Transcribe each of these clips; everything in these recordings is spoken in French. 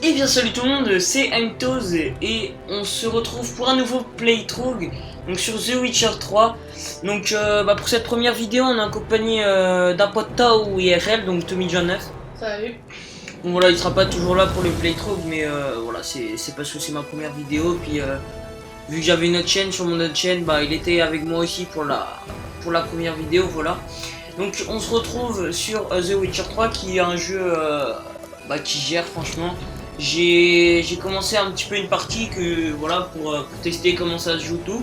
Et bien salut tout le monde, c'est Aimtoz et on se retrouve pour un nouveau playthrough donc sur The Witcher 3. Donc pour cette première vidéo on est accompagné d'un pote Tao IRL, donc Tommy John 9. Salut. Donc voilà, il sera pas toujours là pour le playthrough, mais voilà, c'est parce que c'est ma première vidéo. Puis vu que j'avais une autre chaîne, sur mon autre chaîne, il était avec moi aussi pour la première vidéo, voilà. Donc on se retrouve sur The Witcher 3 qui est un jeu qui gère franchement. J'ai commencé un petit peu une partie que voilà pour tester comment ça se joue tout.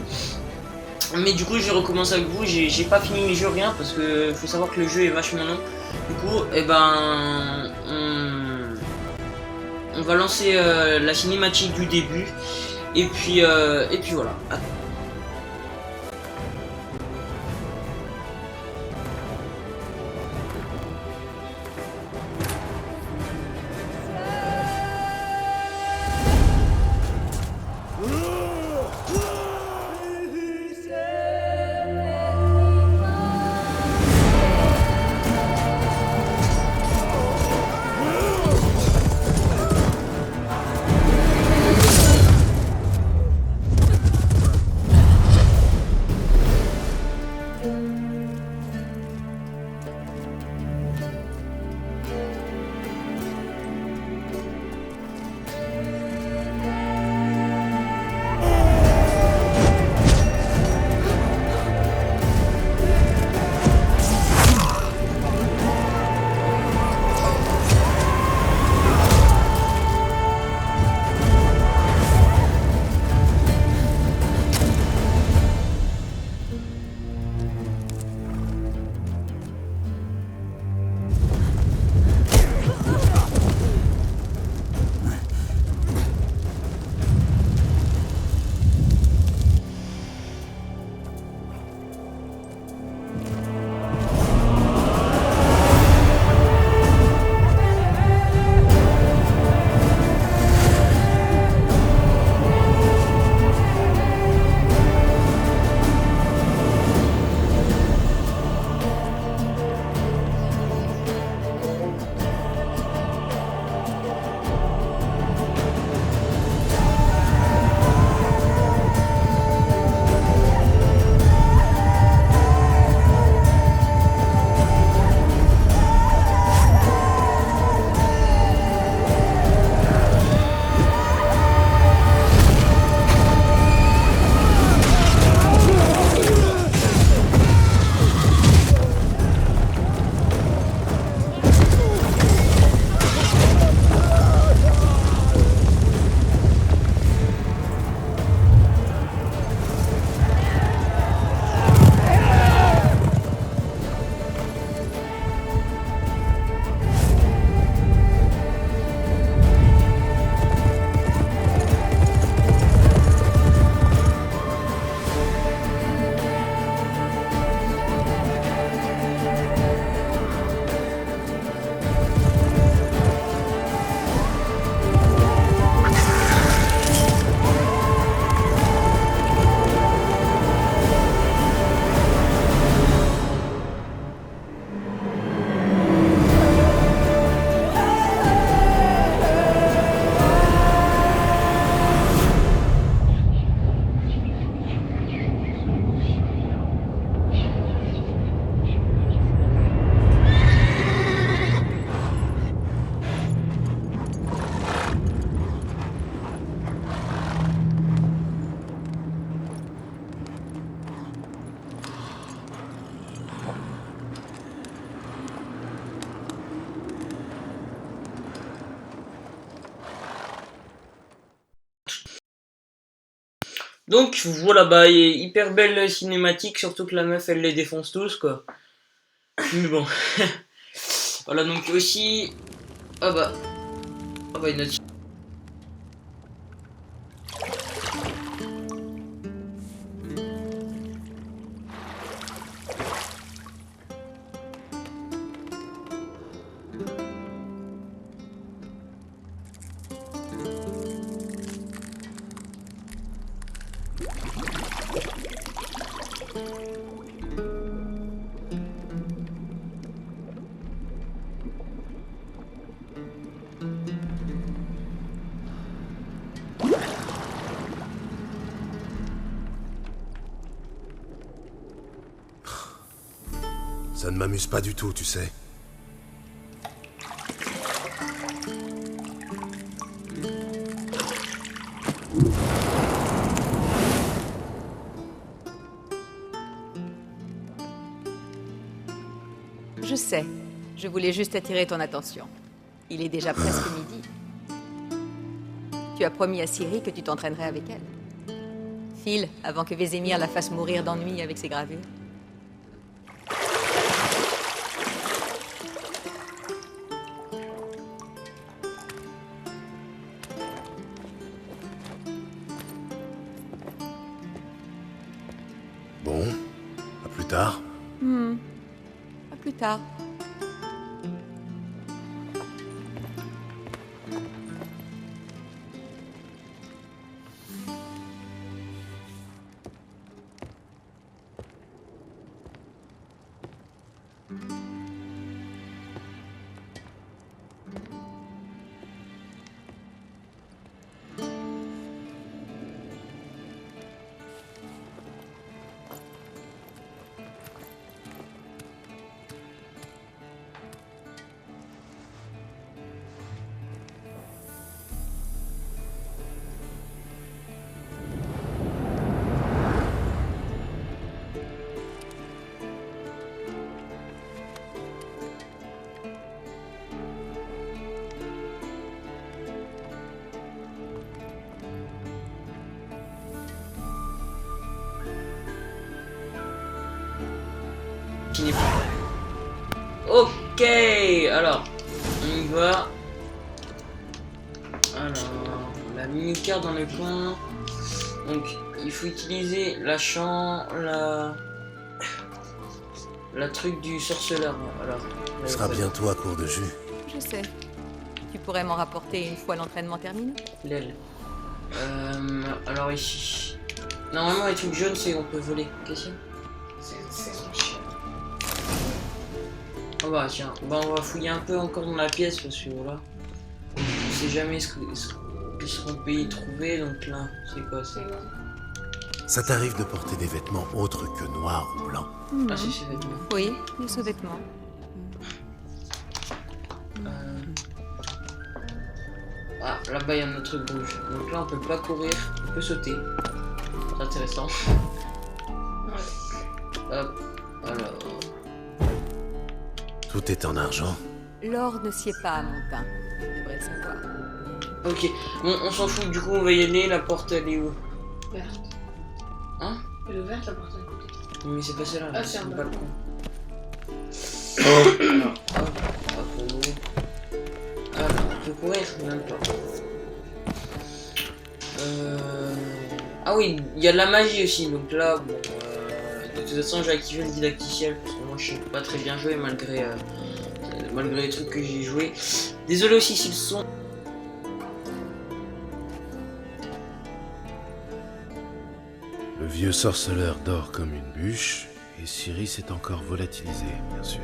Mais du coup je recommence avec vous, j'ai pas fini mes jeux rien parce que faut savoir que le jeu est vachement long. Du coup on va lancer la cinématique du début et puis voilà. Donc voilà, hyper belle cinématique, surtout que la meuf elle les défonce tous quoi. Mais bon. Voilà, donc aussi. Une autre. m'amuse pas du tout, tu sais. Je sais. Je voulais juste attirer ton attention. Il est déjà presque midi. Tu as promis à Ciri que tu t'entraînerais avec elle. File, avant que Vézémir la fasse mourir d'ennui avec ses gravures. Bon, à plus tard. À plus tard. Fini. Ok, alors, on y va. Alors, la mini-carte dans le coin. Donc, il faut utiliser la truc du sorceleur. Alors, Tu seras bientôt à court de jus. Je sais. Tu pourrais m'en rapporter une fois l'entraînement terminé? l'aile. Alors ici. Normalement, les trucs jaunes, c'est on peut voler. Qu'est-ce que c'est son chien. Oh bah tiens, bah on va fouiller un peu encore dans la pièce parce que voilà. On sait jamais ce qu'on peut y trouver, donc là, c'est quoi c'est... Ça t'arrive de porter des vêtements autres que noirs ou blancs? Ah c'est ces vêtements. Oui, les sous-vêtements. Ah, là-bas il y a un truc rouge. Donc là on peut pas courir, on peut sauter. C'est intéressant. Hop, alors... Tout est en argent. L'or ne sied pas à mon teint. Tu devrais le savoir. Ok, bon on s'en fout, du coup on va y aller, la porte elle est où? Verte. Hein? Elle est ouverte la porte à côté. Mais c'est pas celle-là, Ah, c'est c'est le un balcon. Alors, hop, on ouvre. Alors, on peut courir, même pas. Ah oui, il y a de la magie aussi, donc là, bon, de toute façon j'ai activé le didacticiel, parce que moi je sais pas très bien jouer malgré les trucs que j'ai joué. Désolé aussi si le son... Le vieux sorceleur dort comme une bûche, et Ciri s'est encore volatilisé, bien sûr.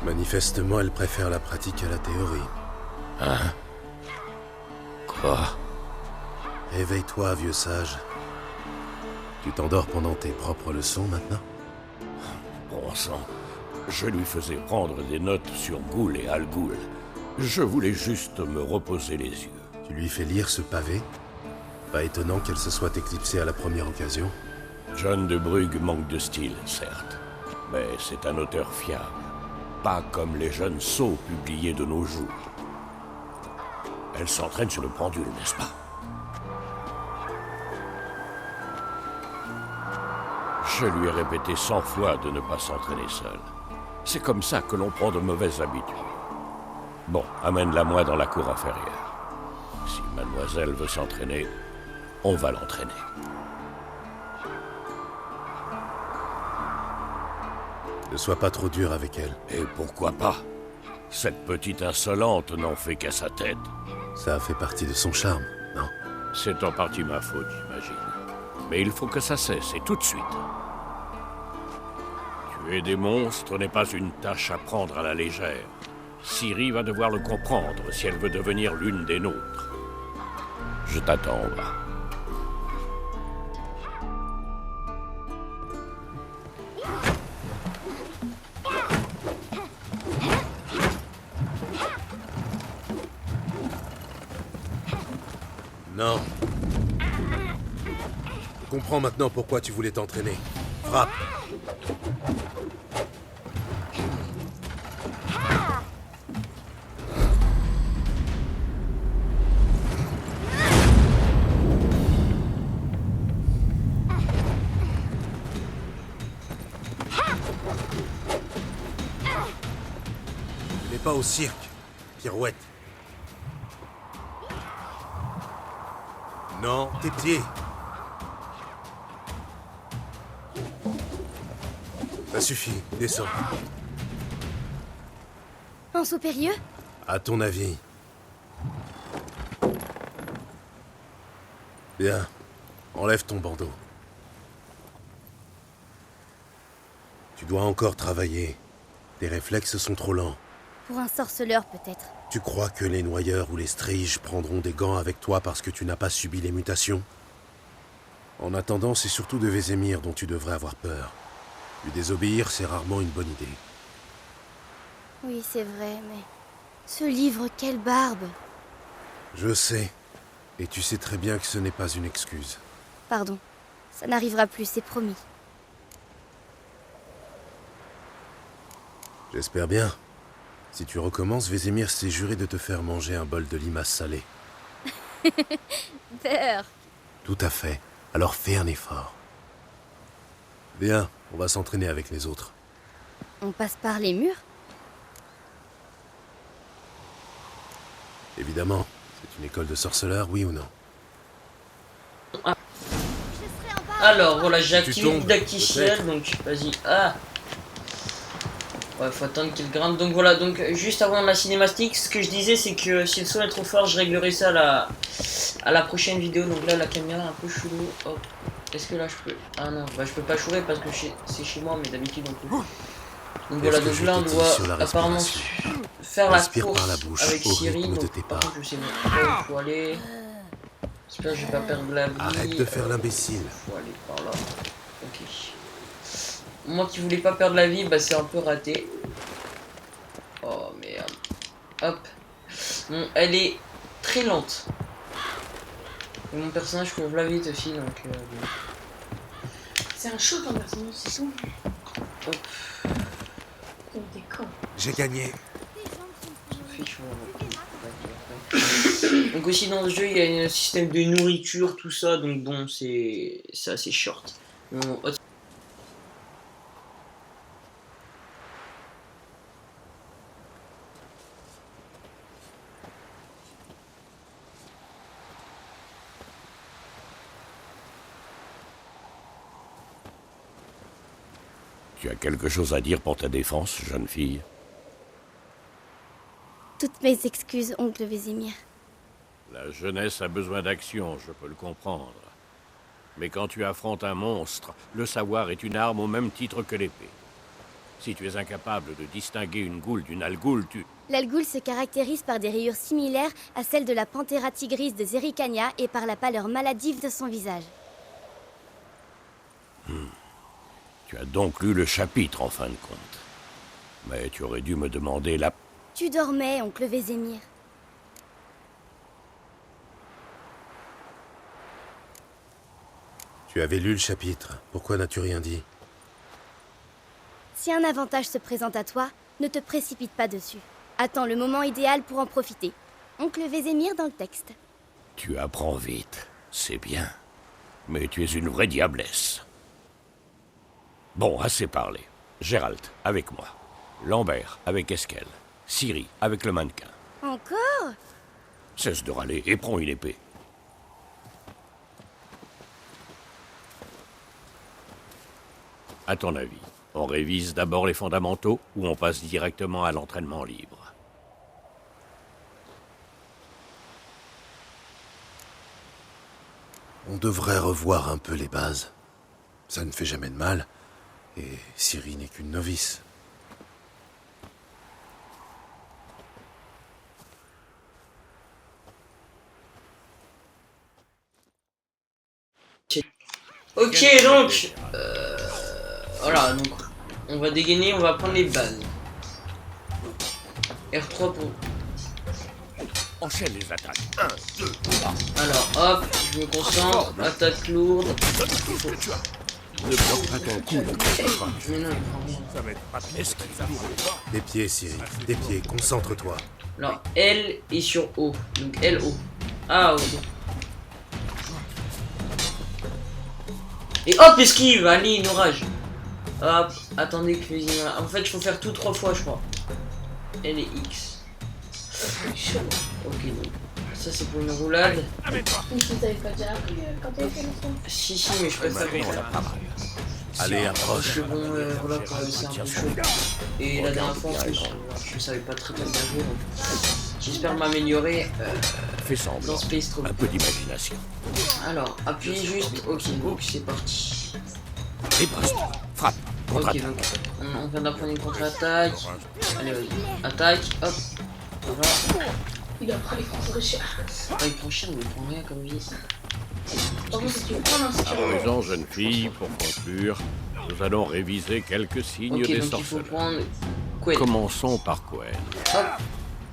Manifestement, elle préfère la pratique à la théorie. Hein? Quoi? Éveille-toi, vieux sage. Tu t'endors pendant tes propres leçons maintenant? Bon sang, je lui faisais prendre des notes sur Ghoul et Al-Ghoul. Je voulais juste me reposer les yeux. Tu lui fais lire ce pavé? Pas étonnant qu'elle se soit éclipsée à la première occasion. John de Brugge manque de style, certes. Mais c'est un auteur fiable. Pas comme les jeunes sots publiés de nos jours. Elle s'entraîne sur le pendule, n'est-ce pas? Je lui ai répété 100 fois de ne pas s'entraîner seule. C'est comme ça que l'on prend de mauvaises habitudes. Bon, amène-la moi dans la cour inférieure. Si mademoiselle veut s'entraîner, on va l'entraîner. Ne sois pas trop dur avec elle. Et pourquoi pas? Cette petite insolente n'en fait qu'à sa tête. Ça a fait partie de son charme, non? C'est en partie ma faute, j'imagine. Mais il faut que ça cesse, et tout de suite. Tuer des monstres n'est pas une tâche à prendre à la légère. Ciri va devoir le comprendre si elle veut devenir l'une des nôtres. Je t'attends, va. Non. Je comprends maintenant pourquoi tu voulais t'entraîner. Frappe. Tu n'es pas au cirque, pirouette. Non, tes pieds. Ça suffit, descends. Pense au périlleux? À ton avis. Bien. Enlève ton bandeau. Tu dois encore travailler. Tes réflexes sont trop lents. Pour un sorceleur, peut-être. Tu crois que les noyeurs ou les striges prendront des gants avec toi parce que tu n'as pas subi les mutations? En attendant, c'est surtout de Vézémir dont tu devrais avoir peur. Lui désobéir, c'est rarement une bonne idée. Oui, c'est vrai, mais... Ce livre, quelle barbe! Je sais. Et tu sais très bien que ce n'est pas une excuse. Pardon. Ça n'arrivera plus, c'est promis. J'espère bien. Si tu recommences, Vézémir s'est juré de te faire manger un bol de limaces salées. Peur! Tout à fait. Alors fais un effort. Bien, on va s'entraîner avec les autres. On passe par les murs? Évidemment. C'est une école de sorceleurs, oui ou non? Alors voilà, j'ai Tu activé tombes, didacticiel, donc vas-y. Ah, ouais, faut attendre qu'il grimpe. Donc voilà, donc juste avant la cinématique, ce que je disais, c'est que si le son est trop fort, je réglerai ça à la prochaine vidéo. Donc là, la caméra est un peu chelou. Hop. Est-ce que là je peux... Ah non, bah je peux pas chourer parce que c'est chez moi, mais d'habitude on peut. Donc voilà, donc là on doit apparemment faire la Respire course par la bouche, avec au Ciri. rythme de Donc tes par pas. contre, je sais même pas où il faut aller. J'espère que je vais pas perdre la vie. Arrête de faire l'imbécile. Faut aller par là. Ok. Moi qui voulais pas perdre la vie, bah c'est un peu raté. Oh merde. Hop. Bon, elle est très lente. Et mon personnage court la vite aussi, donc... bon. C'est un show comme personnage, c'est tout. Hop. Comme des cons. J'ai gagné. Donc aussi dans ce jeu il y a un système de nourriture, tout ça, donc bon c'est assez short. Bon, Tu as quelque chose à dire pour ta défense, jeune fille? Toutes mes excuses, oncle Vézémir. La jeunesse a besoin d'action, je peux le comprendre. Mais quand tu affrontes un monstre, le savoir est une arme au même titre que l'épée. Si tu es incapable de distinguer une goule d'une algoule, tu... L'algoul se caractérise par des rayures similaires à celles de la Panthera tigris de Zerrikania et par la pâleur maladive de son visage. Tu as donc lu le chapitre, en fin de compte. Mais tu aurais dû me demander la... Tu dormais, oncle Vézémir. Tu avais lu le chapitre. Pourquoi n'as-tu rien dit? Si un avantage se présente à toi, ne te précipite pas dessus. Attends le moment idéal pour en profiter. Oncle Vézémir dans le texte. Tu apprends vite, c'est bien. Mais tu es une vraie diablesse. Bon, assez parlé. Gérald, avec moi. Lambert, avec Esquel. Ciri, avec le mannequin. Encore? Cesse de râler et prends une épée. À ton avis, on révise d'abord les fondamentaux ou on passe directement à l'entraînement libre? On devrait revoir un peu les bases. Ça ne fait jamais de mal. Et Ciri n'est qu'une novice. Ok, donc... voilà, donc... On va dégainer, on va prendre les bases. R3 pour... Enchaîne les attaques. 1, 2, 3. Alors, hop, je me concentre. Attaque lourde. Ne bloque pas ton coup. Mais non, il prend rien. Ça va être rapide. Esquive. Des pieds, Ciri. Des pieds, concentre-toi. Alors, L est sur O. Donc, L, O. Ah, ok. Et hop, esquive. Allez, une orage. Hop, attendez que cuisine. En fait, il faut faire tout 3 fois, je crois. L et X. Ok, donc. Ça, c'est pour une roulade. Mais tu t'avais pas déjà appris quand t'avais fait le son. Si, mais je préfère le Maintenant, on a faire. pas mal. Allez, Parce approche. que bon, voilà, quand même, c'est un peu chaud. Et la dernière fois, en plus, je savais pas très bien jouer. Donc j'espère m'améliorer Fais dans semblant. Space Trop. Un peu d'imagination. Alors, appuyez juste. Ok, donc c'est parti. Riposte. Frappe. Ok, Contre-attaque. donc on vient d'apprendre une contre-attaque. Allez, vas-y. Attaque, hop. Voilà. Il apprend les contre cher. Ah, il prend cher, mais il prend rien comme vie. Par contre, si tu prends un À présent, jeune fille, pour conclure, nous allons réviser quelques signes Ok, des donc il faut sorceleurs. prendre. Quen. Commençons par Quen. Hop.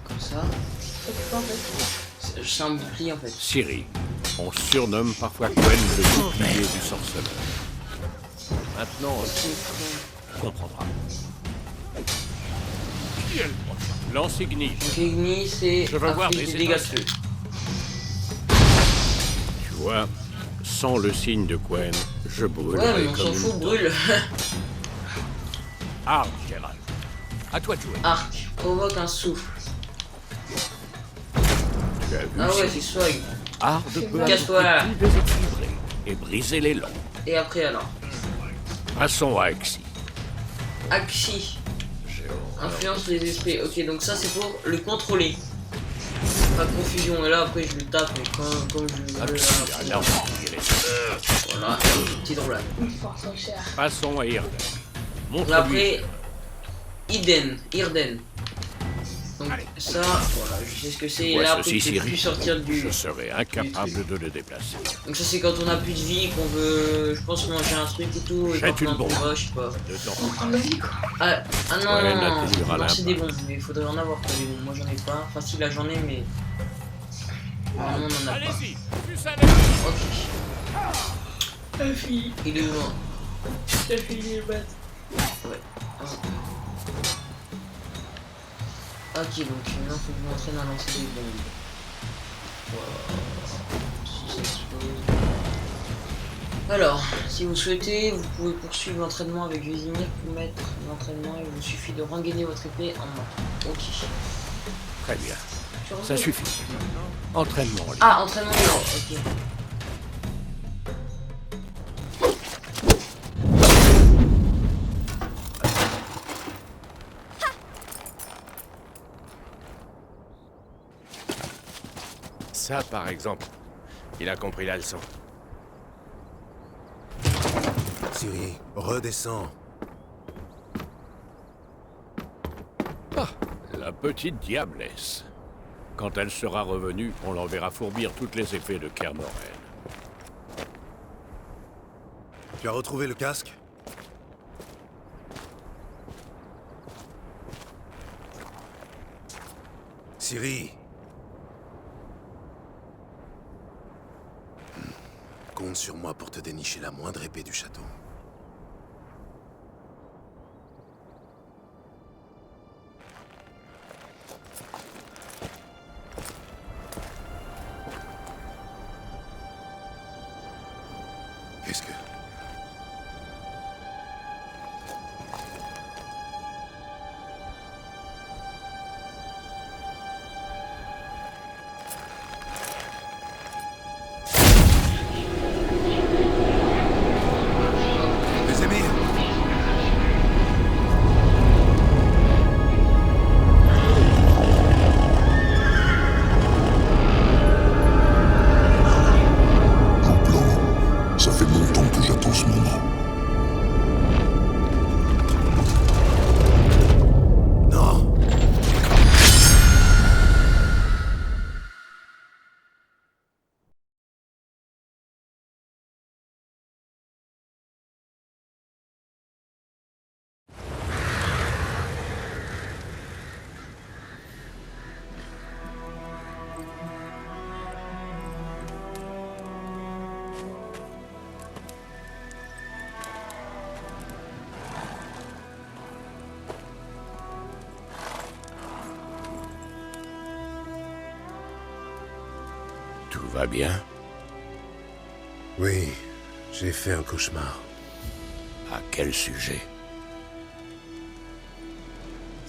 Comme ça. en fait. C'est un bouclier en fait. Ciri. On surnomme parfois Quen le bouclier du sorceleur. Maintenant, tu comprendras. Lance Ignis. Donc Igni, c'est Je veux voir inflige des des dégâts de étincelles. feu. Tu vois, sans le signe de Quen, je Ouais, brûlerai mais on s'en comme fout, une brûle. arme, Gérald. À toi de jouer. Arc, provoque un souffle. Tu as vu, Ah ouais, Ciri. c'est swag. Arde peut Casse-toi. tout déséquilibrer et briser les longs. Et après alors Passons à Axi. Axi, J'ai horreur. influence les esprits. Ok, donc ça c'est pour le contrôler. Pas de confusion, et là après je le tape, mais comme je veux. Axi a l'empire. Voilà, petite roulade. Une force cher. Passons à Irden. Et Montre-lui. après, Irden. Donc ça, voilà, je sais ce que c'est. Et Vois là après, ceci, tu peux plus Ciri. sortir du. Je serai incapable de le déplacer. Donc ça c'est quand on a plus de vie, qu'on veut, je pense, manger un truc et tout, et Jette quand on a un une bombe. combat, je sais pas. Dedans. Prendre la vie, quoi. Ah non, Ouais, non, là, non, tu liras lancer l'impact. des bombes, mais il faudrait en avoir quoi, des bombes. Moi j'en ai pas. Enfin si, là j'en ai, mais... Normalement on en a pas. Allez-y, plus à Ok. La fille. Il est où là? La fille, il est bête. Ouais. Ah. Ok, donc maintenant faut que je m'entraîne à lancer des bombes. Si ça explose. Alors, si vous souhaitez, vous pouvez poursuivre l'entraînement avec Vesemir pour mettre l'entraînement. Il vous suffit de rengainer votre épée en main. Ok. Très bien. Ça suffit. Entraînement en ligne. Ah, entraînement libre, ok. Ça, par exemple, il a compris la leçon. Ciri, redescends. Ah, la petite diablesse. Quand elle sera revenue, on l'enverra fourbir toutes les épées de Kermoren. Tu as retrouvé le casque? Ciri. Compte sur moi pour te dénicher la moindre épée du château. Qu'est-ce que... va bien? Oui, j'ai fait un cauchemar. À quel sujet?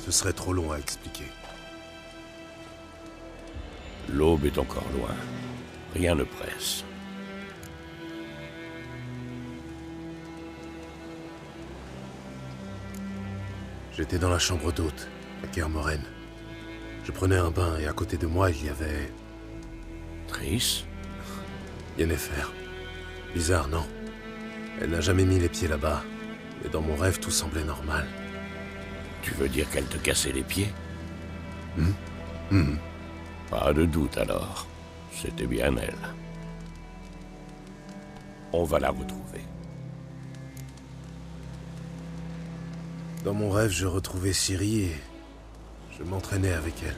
Ce serait trop long à expliquer. L'aube est encore loin. Rien ne presse. J'étais dans la chambre d'hôte, à Kermoren. Je prenais un bain et à côté de moi, il y avait... Triss? Yennefer. Bizarre, non? Elle n'a jamais mis les pieds là-bas. Mais dans mon rêve, tout semblait normal. Tu veux dire qu'elle te cassait les pieds? Mhm. Pas de doute alors. C'était bien elle. On va la retrouver. Dans mon rêve, je retrouvais Ciri et... je m'entraînais avec elle.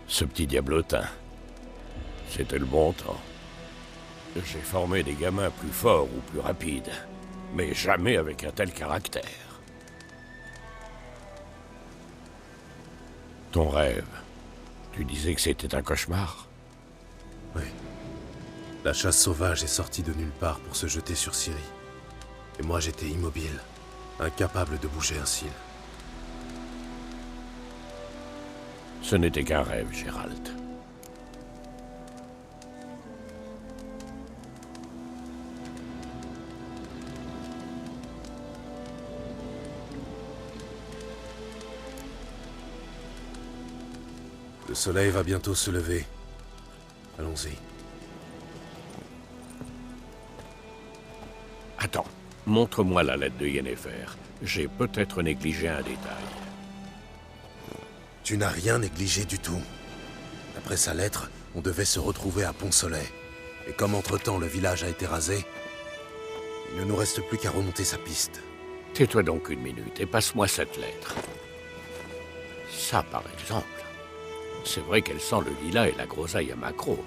Ce petit diablotin. C'était le bon temps. J'ai formé des gamins plus forts ou plus rapides, mais jamais avec un tel caractère. Ton rêve, tu disais que c'était un cauchemar? Oui. La chasse sauvage est sortie de nulle part pour se jeter sur Ciri. Et moi, j'étais immobile, incapable de bouger un cil. Ce n'était qu'un rêve, Gérald. Le soleil va bientôt se lever. Allons-y. Attends, montre-moi la lettre de Yennefer. J'ai peut-être négligé un détail. Tu n'as rien négligé du tout. Après sa lettre, on devait se retrouver à Pont-Soleil. Et comme entre-temps le village a été rasé, il ne nous reste plus qu'à remonter sa piste. Tais-toi donc une minute et passe-moi cette lettre. Ça, par exemple. C'est vrai qu'elle sent le lilas et la groseille à maquereau.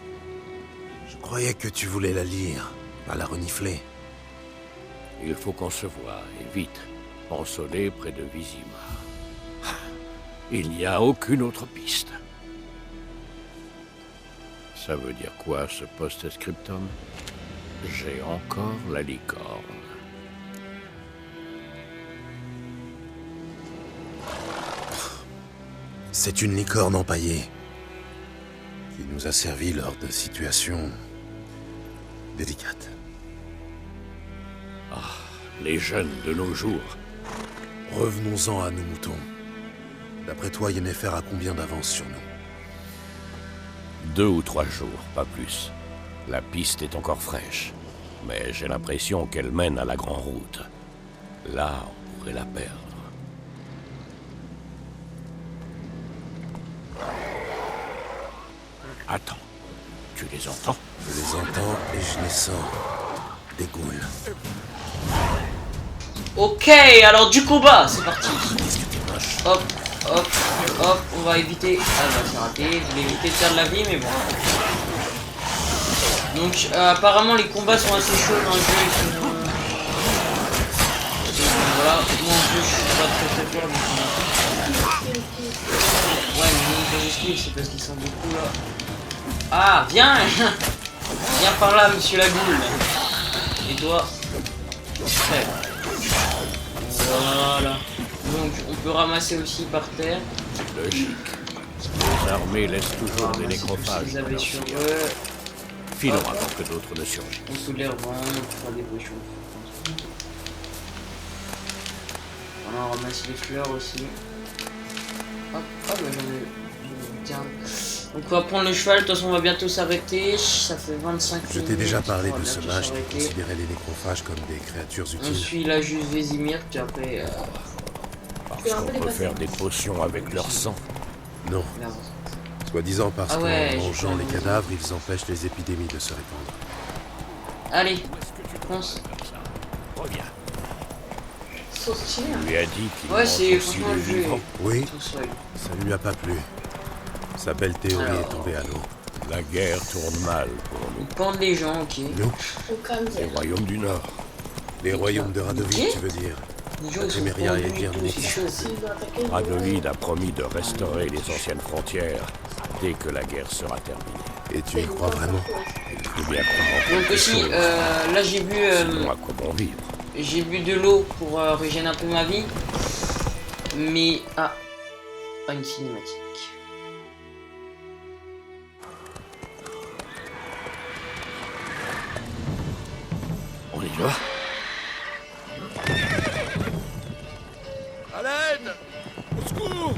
Je croyais que tu voulais la lire, pas la renifler. Il faut qu'on se voie, et vite. Pont-Soleil près de Vizima. Il n'y a aucune autre piste. Ça veut dire quoi, ce post-scriptum? J'ai encore la licorne. C'est une licorne empaillée qui nous a servi lors de situations délicates. Les jeunes de nos jours. Revenons-en à nos moutons. D'après toi, Yennefer a combien d'avance sur nous? 2 ou 3 jours, pas plus. La piste est encore fraîche, mais j'ai l'impression qu'elle mène à la grande route. Là, on pourrait la perdre. Attends, tu les entends? Je les entends et je les sens. Des ghouls. Ok, alors du combat, c'est parti. Hop, hop, hop, on va éviter... Ah bah c'est raté, je voulais éviter de perdre la vie, mais bon. Donc apparemment les combats sont assez chauds dans le jeu. Voilà, moi en plus je suis pas très fort. Ouais, mais les esquives, c'est parce qu'ils sont beaucoup là. Ah, viens. Viens par là, monsieur la goule. Et toi? Très. Voilà. Donc on peut ramasser aussi par terre. Logique. Les armées laissent toujours des nécrophages. Ils avaient sur eux. Filons avant que d'autres ne surgissent. On peut les revendre, on peut faire des potions. Voilà, on ramasse les fleurs aussi. Hop, bah j'en ai... Tiens. Donc on va prendre le cheval, de toute façon on va bientôt s'arrêter. Ça fait 25 minutes. Je t'ai déjà parlé On va de ce bientôt mage qui s'arrêter. considérait les nécrophages comme des créatures On utiles. suit là juste Vésimir, puis après... Parce qu'on peut faire des potions avec leur sang. Non, Merde. soi-disant parce Ah ouais, qu'en j'ai mangeant pas les vu. cadavres, ils empêchent les épidémies de se répandre. Allez, fonce. Reviens. Sont stylés, hein. Tu lui as dit qu'il Ouais, mange c'est aussi franchement les le jeu. vivants. Oui, Tout seul. ça ne lui a pas plu. Sa belle théorie Alors. est tombée à l'eau. La guerre tourne mal pour nous. Ils pendent les gens, ok. Nous, Au calme, Les royaumes du Nord. les royaumes de Radovid, Ok. tu veux dire? Idiot, ils sont Téméria et pondus et Edirn tout, c'est chaud. S'il doit attaquer, Radovid a promis de restaurer les anciennes frontières dès que la guerre sera terminée. Et tu y crois vraiment? Il faut bien comprendre Donc quelque aussi, chose, là j'ai bu, sinon à quoi bon vivre? de l'eau pour régénérer un peu ma vie. Mais... Ah, pas une cinématique. On y va? À l'aide! Au secours!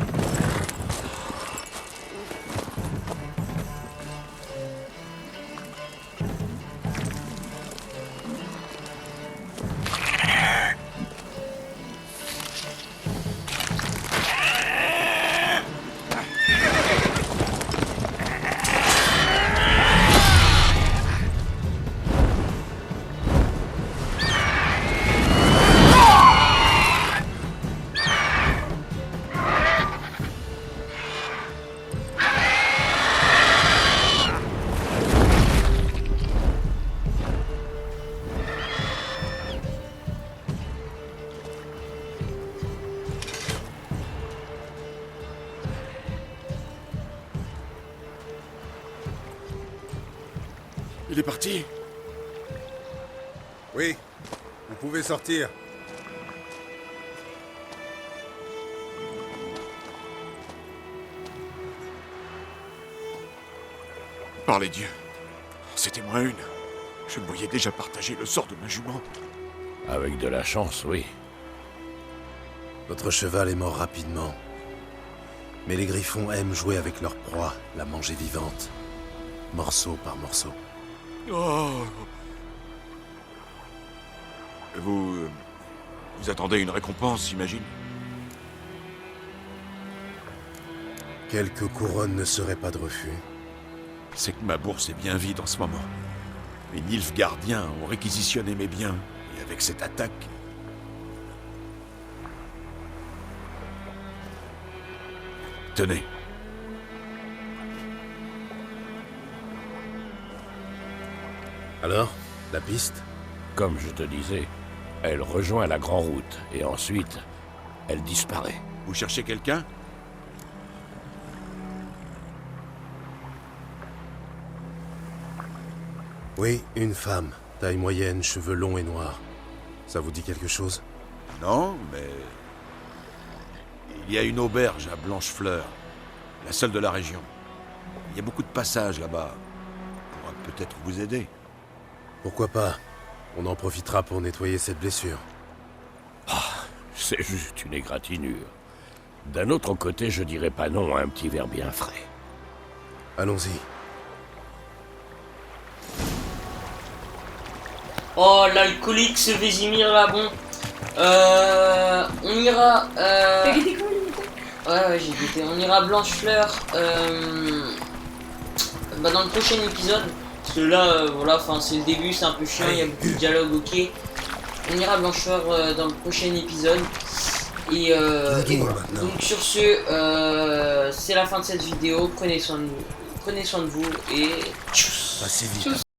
Il est parti? Oui, vous pouvez sortir. Par les dieux. C'était moi une. Je me voyais déjà partager le sort de ma jument. Avec de la chance, oui. Votre cheval est mort rapidement. Mais les griffons aiment jouer avec leur proie, la manger vivante. Morceau par morceau. Oh. Vous attendez une récompense, j'imagine? Quelques couronnes ne seraient pas de refus. C'est que ma bourse est bien vide en ce moment. Les Nilfgaardiens ont réquisitionné mes biens, et avec cette attaque... Tenez. Alors, la piste? Comme je te disais, elle rejoint la Grande Route, et ensuite, elle disparaît. Vous cherchez quelqu'un? Oui, une femme. Taille moyenne, cheveux longs et noirs. Ça vous dit quelque chose? Non, mais... Il y a une auberge à Blanchefleur, la seule de la région. Il y a beaucoup de passages là-bas. On pourra peut-être vous aider. Pourquoi pas? On en profitera pour nettoyer cette blessure. C'est juste une égratignure. D'un autre côté, je dirais pas non à un petit verre bien frais. Allons-y. Oh, l'alcoolique, ce Vésimir là, bon. On ira. T'as guetté quoi, limite? Ouais, j'ai guetté. On ira à Blanchefleur dans le prochain épisode. Parce que là, voilà, c'est le début, c'est un peu chiant, il y a beaucoup de dialogue, ok. On ira à Blanchefleur dans le prochain épisode. Et voilà. Donc sur ce, c'est la fin de cette vidéo. Prenez soin de vous et tchuss. Passez vite.